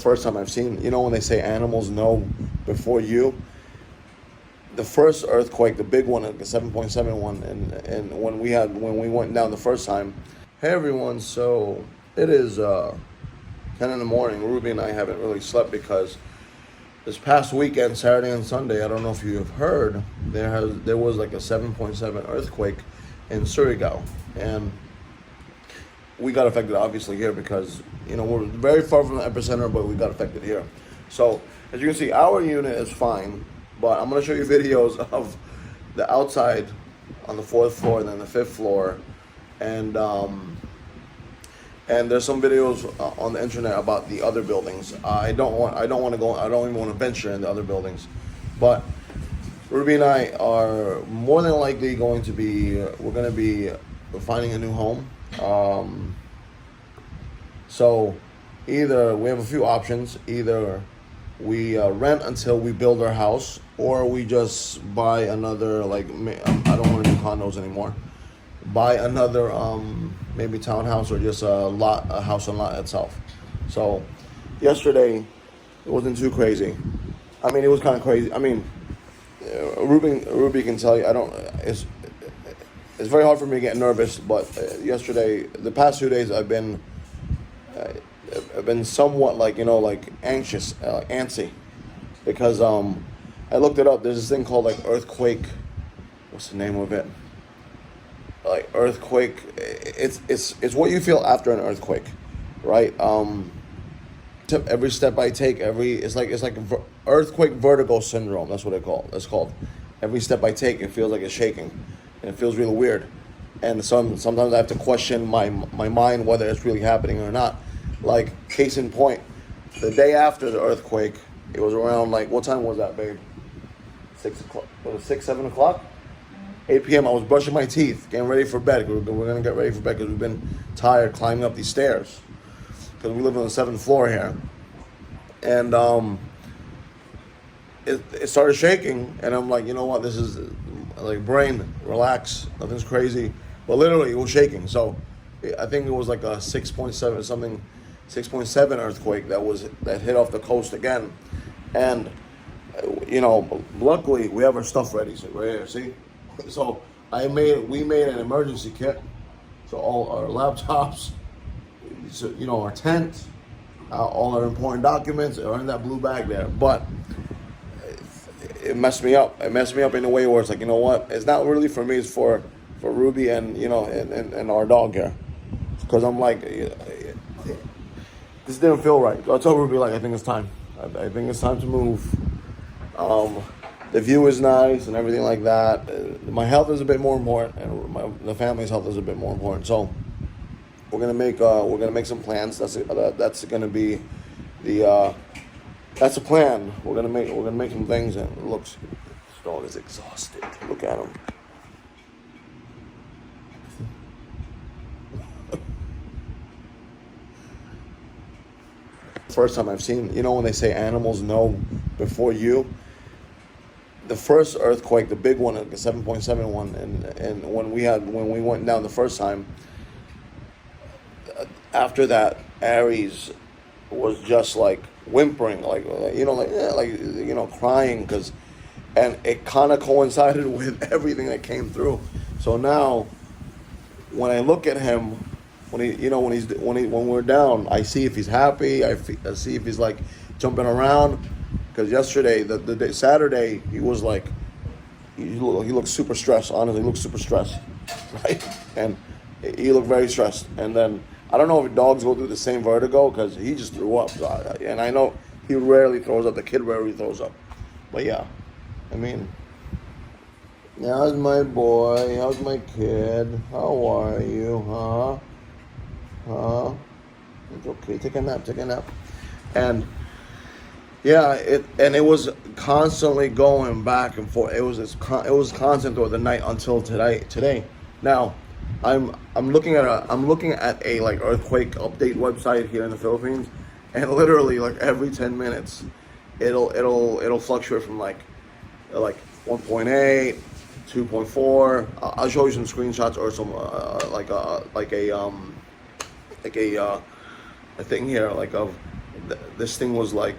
First time I've seen, when they say animals know before you, the first earthquake, the big one, the 7.7 one, and when we went down the first time. Hey everyone, so it is 10 in the morning. Ruby and I haven't really slept because this past weekend, Saturday and Sunday, I don't know if you have heard, there was like a 7.7 earthquake in Surigao, and we got affected obviously here because we're very far from the epicenter, but we got affected here. So as you can see, our unit is fine, but I'm going to show you videos of the outside on the fourth floor and then the fifth floor, and there's some videos on the internet about the other buildings. I don't even want to venture in the other buildings, but Ruby and I are more than likely we're going to be finding a new home. So either we have a few options. Either we rent until we build our house, or we just buy another, I don't want to do condos anymore. Buy another maybe townhouse, or just a house and lot itself. So yesterday it wasn't too crazy. I mean, it was kind of crazy. I mean, Ruby can tell you. It's very hard for me to get nervous, but yesterday, the past 2 days, I've been somewhat anxious, antsy, because I looked it up. There's this thing called earthquake. What's the name of it? Earthquake. It's what you feel after an earthquake, right? Every step I take, it's like earthquake vertigo syndrome. That's what it's called. Every step I take, it feels like it's shaking. And it feels really weird, and sometimes I have to question my mind whether it's really happening or not. Like, case in point, the day after the earthquake, it was around what time was that, babe? 6 o'clock. Was it 6, 7 o'clock? 8 p.m. I was brushing my teeth, getting ready for bed. We're gonna get ready for bed because we've been tired climbing up these stairs because we live on the 7th floor here, and it started shaking, and I'm like, you know what, this is brain, relax, nothing's crazy, but literally it was shaking. So I think it was like a 6.7 earthquake that hit off the coast again, and luckily we have our stuff ready. So right here, see. So we made an emergency kit. So all our laptops, our tent, all our important documents are in that blue bag there. But it messed me up. It messed me up in a way where it's like, you know what? It's not really for me. It's for Ruby and and our dog here. Because I'm like, this didn't feel right. So I told Ruby, I think it's time. I think it's time to move. The view is nice and everything like that. My health is a bit more important, and the family's health is a bit more important. So we're gonna make some plans. That's gonna be the. That's a plan. We're gonna make some things, and this dog is exhausted. Look at him. First time I've seen, when they say animals know before you. The first earthquake, the big one, the 7.7 one, and when we went down the first time. After that, Aries was just whimpering, crying, and it kind of coincided with everything that came through. So now, when I look at him, when we're down, I see if he's happy. I see if he's jumping around. Because yesterday, the day, Saturday, he was he looked super stressed. Honestly, he looked super stressed, right? And he looked very stressed. And then I don't know if dogs go through the same vertigo, because he just threw up. And I know he rarely throws up. The kid rarely throws up. But yeah, I mean, how's my boy? How's my kid? How are you? Huh? It's okay. Take a nap. And yeah, it was constantly going back and forth. It was constant throughout the night until today. Now, I'm looking at a earthquake update website here in the Philippines, and literally every 10 minutes, it'll fluctuate from 1.8, 2.4. I'll show you some screenshots or some a thing here of this thing was like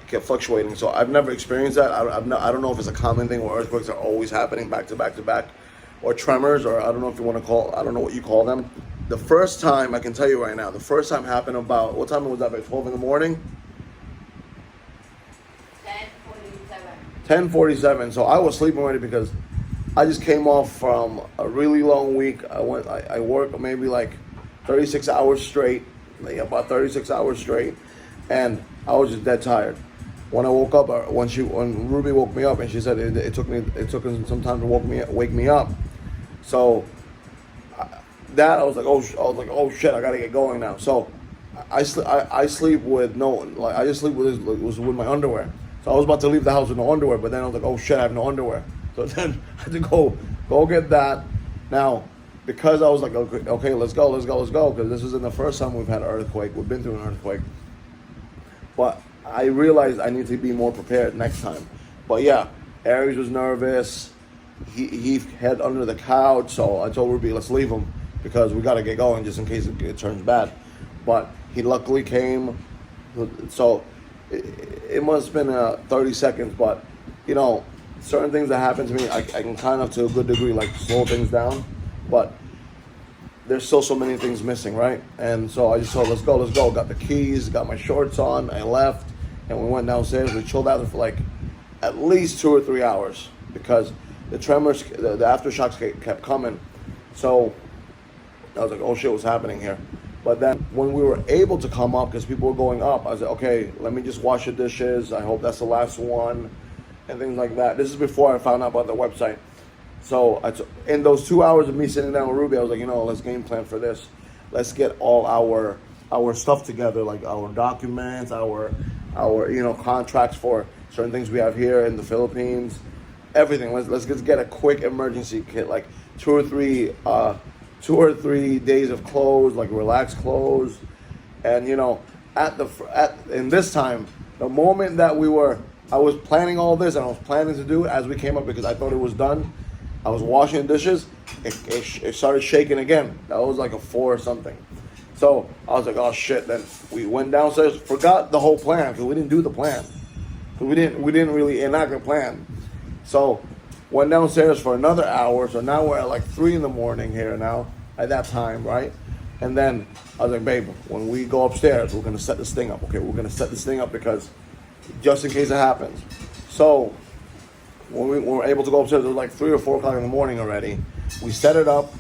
kept fluctuating. So I've never experienced that. I don't know if it's a common thing where earthquakes are always happening back to back to back, or tremors, or I don't know if you want to call. I don't know what you call them. The first time, I can tell you right now, the first time happened about, what time was that? Like 12 in the morning. 10:47. So I was sleeping already because I just came off from a really long week. I worked maybe like 36 hours straight, like about 36 hours straight, and I was just dead tired. When I woke up, when Ruby woke me up, and she said it took her some time to wake me up. So I was like, oh shit, I gotta get going now. So I sleep with no, like I just sleep with my underwear. So I was about to leave the house with no underwear, but then I was like, oh shit, I have no underwear. So then I had to go get that. Now, because I was like, okay, let's go, because this isn't the first time we've had an earthquake. We've been through an earthquake. But I realized I need to be more prepared next time. But yeah, Aries was nervous. He hid under the couch, so I told Ruby, let's leave him, because we got to get going just in case it turns bad. But he luckily came. So it must have been 30 seconds, but you know, certain things that happen to me, I can kind of, to a good degree, like slow things down, but there's still so many things missing, right? And so I just told, let's go. Got the keys, got my shorts on, I left, and we went downstairs. We chilled out for like at least 2 or 3 hours, because the tremors, the aftershocks kept coming. So I was like, oh shit, what's happening here? But then when we were able to come up, because people were going up, I was like, okay, let me just wash the dishes. I hope that's the last one, and things like that. This is before I found out about the website. So in those 2 hours of me sitting down with Ruby, I was like, you know, let's game plan for this. Let's get all our stuff together, like our documents, our contracts for certain things we have here in the Philippines, everything. Let's just get a quick emergency kit, like 2 or 3 days of clothes, like relaxed clothes. And you know, in this time, the moment that I was planning all this, and I was planning to do it as we came up, because I thought it was done. I was washing the dishes, it started shaking again. That was like a 4 or something. So I was like, oh shit. Then we went downstairs, forgot the whole plan, because we didn't do the plan. We didn't really enact the plan. So went downstairs for another hour. So now we're at like 3 in the morning here now, at that time, right? And then I was like, babe, when we go upstairs, we're gonna set this thing up. Okay, we're gonna set this thing up, because just in case it happens. So when we were able to go upstairs, it was like 3 or 4 o'clock in the morning already. We set it up.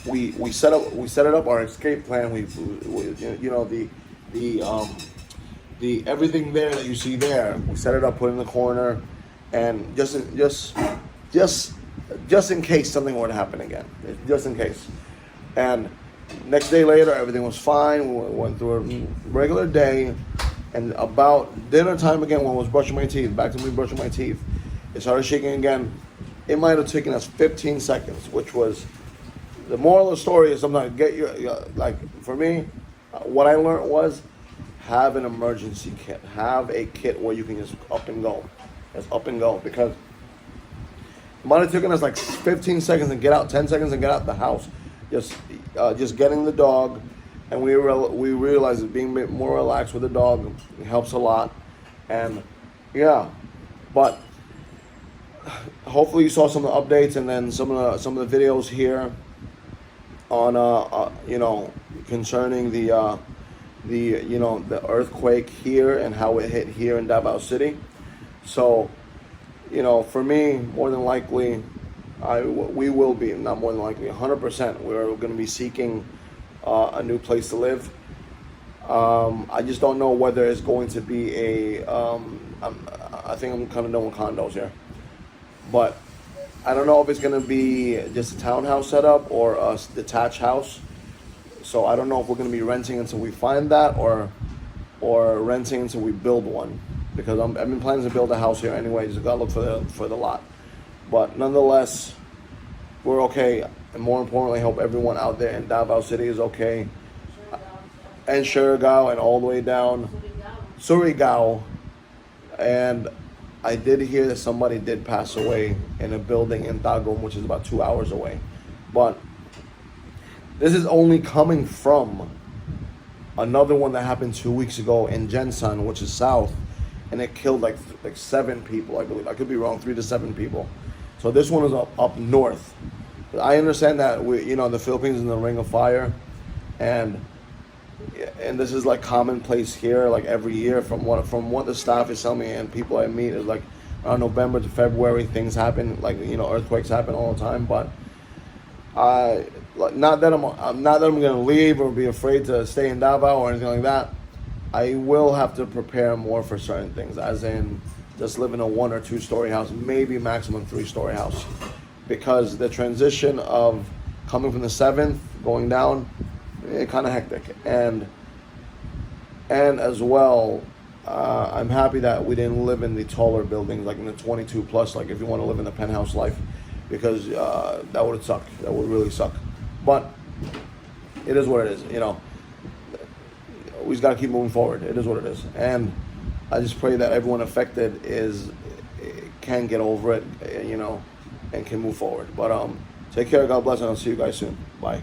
We set it up, our escape plan. We you know, the everything there that you see there, we set it up, put it in the corner, and just in case something were to happen again, just in case. And next day later, everything was fine. We went through a regular day, and about dinner time again, when I was brushing my teeth, back to me brushing my teeth, it started shaking again. It might have taken us 15 seconds, which was, the moral of the story is sometimes like, for me, what I learned was, have an emergency kit. Have a kit where you can just up and go. Because it might have taken us like 15 seconds to get out, 10 seconds to get out the house. Just getting the dog, and we realized that being more relaxed with the dog helps a lot. And yeah, but hopefully you saw some of the updates, and then some of the videos here on you know, concerning the earthquake here and how it hit here in Davao City. So, you know, for me, more than likely, we will be, not more than likely, 100%, we're going to be seeking a new place to live. I just don't know whether it's going to be I think I'm kind of done with condos here. But I don't know if it's going to be just a townhouse setup or a detached house. So I don't know if we're going to be renting until we find that, or renting until we build one. Because I've been planning to build a house here anyway. Just got to look for the lot. But nonetheless, we're okay. And more importantly, I hope everyone out there in Davao City is okay. And Surigao, and all the way down Surigao. And I did hear that somebody did pass away in a building in Tagum, which is about 2 hours away. But this is only coming from Another one that happened 2 weeks ago in Jensen, which is south, and it killed like 7 people, I believe. I could be wrong, 3 to 7 people. So this one is up north. I understand that the Philippines is in the Ring of Fire, and this is like commonplace here, like every year from what the staff is telling me and people I meet is like around November to February things happen, like earthquakes happen all the time. But not that I'm gonna leave or be afraid to stay in Davao or anything like that. I will have to prepare more for certain things, as in just live in a 1 or 2 story house, maybe maximum 3 story house, because the transition of coming from the 7th going down, kind of hectic. And as well, I'm happy that we didn't live in the taller buildings, like in the 22 plus, like if you want to live in the penthouse life, because that would suck. That would really suck. But it is what it is. We just got to keep moving forward. It is what it is. And I just pray that everyone affected can get over it, and can move forward. But take care. God bless, and I'll see you guys soon. Bye.